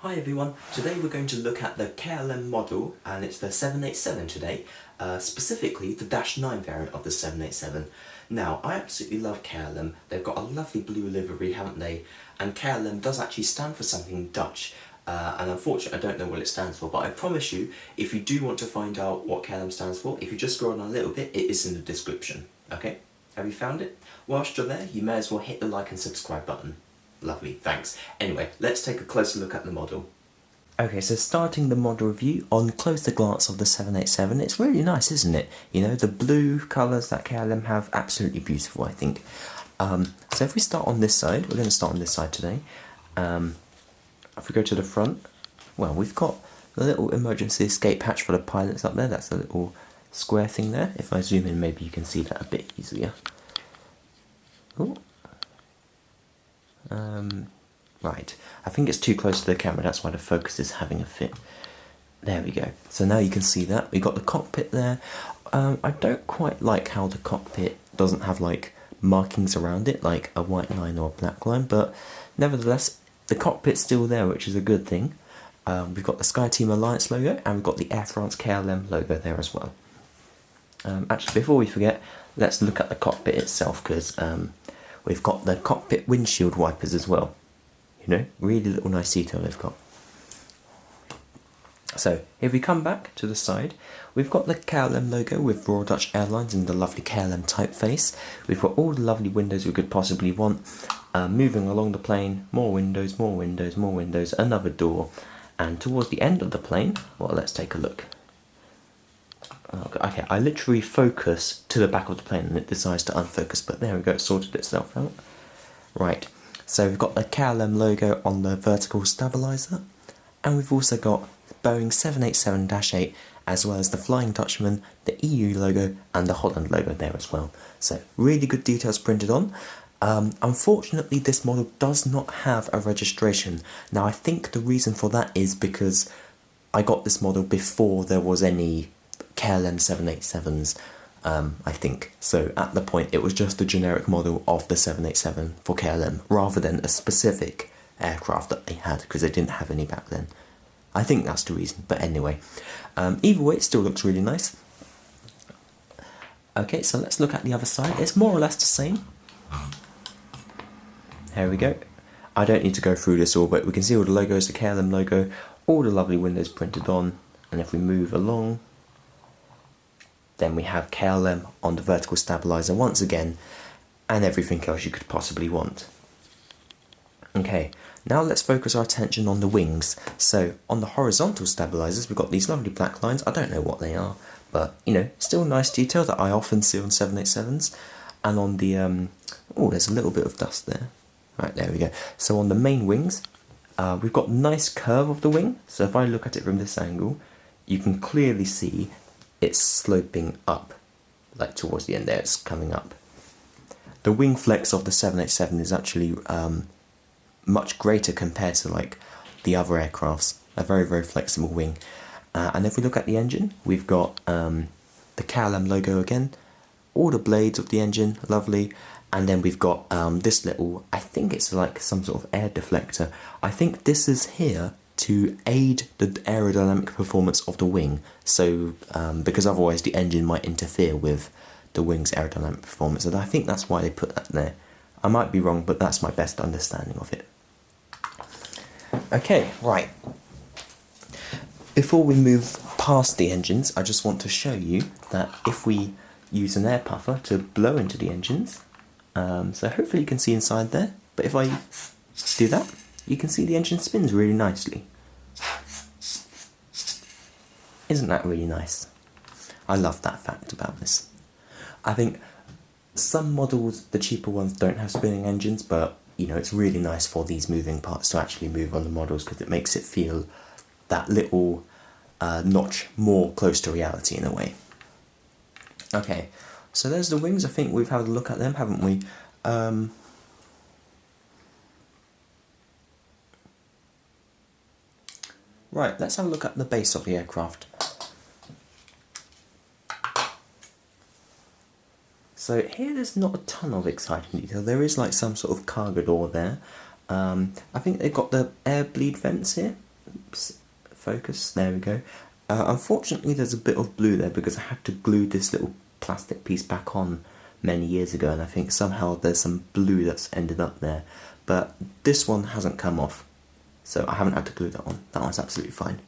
Hi everyone, today we're going to look at the KLM model, and it's the 787 today, specifically the Dash 9 variant of the 787. Now, I absolutely love KLM. They've got a lovely blue livery, haven't they? And KLM does actually stand for something Dutch, and unfortunately I don't know what it stands for, but I promise you, if you do want to find out what KLM stands for, if you just scroll on a little bit, it is in the description, okay? Have you found it? Whilst you're there, you may as well hit the like and subscribe button. Lovely, thanks. Anyway, let's take a closer look at the model. Okay, so starting the model review on closer glance of the 787, it's really nice, isn't it? You know, the blue colours that KLM have, absolutely beautiful, I think. So if we start on this side, we're going to start on this side today. If we go to the front, well, we've got the little emergency escape hatch for the pilots up there. That's the little square thing there. If I zoom in, maybe you can see that a bit easier. Ooh. Right, I think it's too close to the camera, that's why the focus is having a fit. There we go. So now you can see that. We've got the cockpit there. I don't quite like how the cockpit doesn't have like markings around it, like a white line or a black line, but nevertheless, the cockpit's still there, which is a good thing. We've got the SkyTeam Alliance logo, and we've got the Air France KLM logo there as well. Actually, before we forget, let's look at the cockpit itself, because we've got the cockpit windshield wipers as well. You know, really little nice detail they've got. So, if we come back to the side, we've got the KLM logo with Royal Dutch Airlines and the lovely KLM typeface. We've got all the lovely windows we could possibly want. Moving along the plane, more windows, more windows, more windows, another door. And towards the end of the plane, well, let's take a look. Okay, I literally focus to the back of the plane and it decides to unfocus, but there we go, it sorted itself out. Right, so we've got the KLM logo on the vertical stabiliser, and we've also got Boeing 787-8, as well as the Flying Dutchman, the EU logo, and the Holland logo there as well. So, really good details printed on. Unfortunately, this model does not have a registration. Now, I think the reason for that is because I got this model before there was any KLM 787s, I think. So at the point it was just a generic model of the 787 for KLM, rather than a specific aircraft that they had, because they didn't have any back then. I think that's the reason, but anyway. Either way, it still looks really nice. Okay, so let's look at the other side. It's more or less the same. Here we go. I don't need to go through this all, but we can see all the logos, the KLM logo, all the lovely windows printed on, and if we move along, then we have KLM on the vertical stabiliser once again, and everything else you could possibly want. Okay, now let's focus our attention on the wings. So, on the horizontal stabilisers, we've got these lovely black lines. I don't know what they are, but, you know, still nice detail that I often see on 787s. And on the, oh, there's a little bit of dust there. Right, there we go. So on the main wings, we've got nice curve of the wing. So if I look at it from this angle, you can clearly see it's sloping up, like towards the end there, it's coming up. The wing flex of the 787 is actually much greater compared to like the other aircrafts. A very, very flexible wing. And if we look at the engine, we've got the KLM logo again, all the blades of the engine, lovely, and then we've got this little, I think it's like some sort of air deflector. I think this is here to aid the aerodynamic performance of the wing, so because otherwise the engine might interfere with the wing's aerodynamic performance, and I think that's why they put that there. I might be wrong, but that's my best understanding of it. Okay, right. Before we move past the engines, I just want to show you that if we use an air puffer to blow into the engines, so hopefully you can see inside there, but if I do that, you can see the engine spins really nicely. Isn't that really nice? I love that fact about this. I think some models, the cheaper ones, don't have spinning engines, but you know, it's really nice for these moving parts to actually move on the models, because it makes it feel that little notch more close to reality in a way. Okay, so there's the wings. I think we've had a look at them, haven't we? Right, let's have a look at the base of the aircraft. So here there's not a ton of exciting detail. There is like some sort of cargo door there. I think they've got the air bleed vents here. focus, there we go. Unfortunately there's a bit of blue there because I had to glue this little plastic piece back on many years ago, and I think somehow there's some blue that's ended up there, but this one hasn't come off, so I haven't had to glue that on. That one's absolutely fine.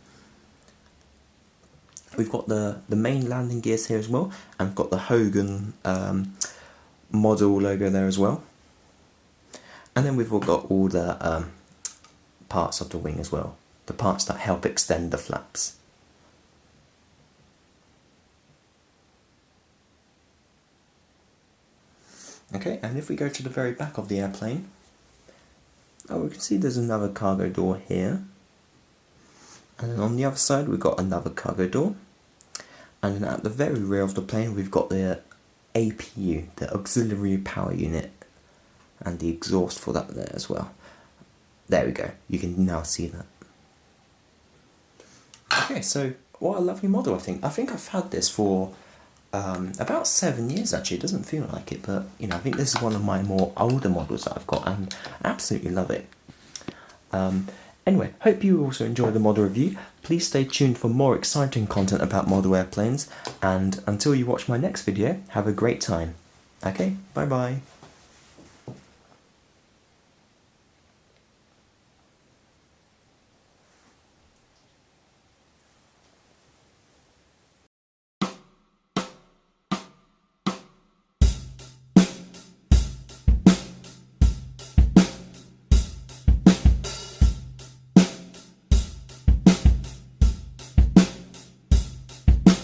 We've got the main landing gears here as well, and we've got the Hogan model logo there as well. And then we've all got all the parts of the wing as well, the parts that help extend the flaps. Okay, and if we go to the very back of the airplane, we can see there's another cargo door here. And then on the other side we've got another cargo door. And then at the very rear of the plane we've got the APU, the auxiliary power unit, and the exhaust for that there as well. There we go, you can now see that. Okay, so what a lovely model I think. I think I've had this for about 7 years actually. It doesn't feel like it, but you know, I think this is one of my more older models that I've got and I absolutely love it. Anyway, hope you also enjoyed the model review. Please stay tuned for more exciting content about model airplanes, and until you watch my next video, have a great time. Okay, bye bye.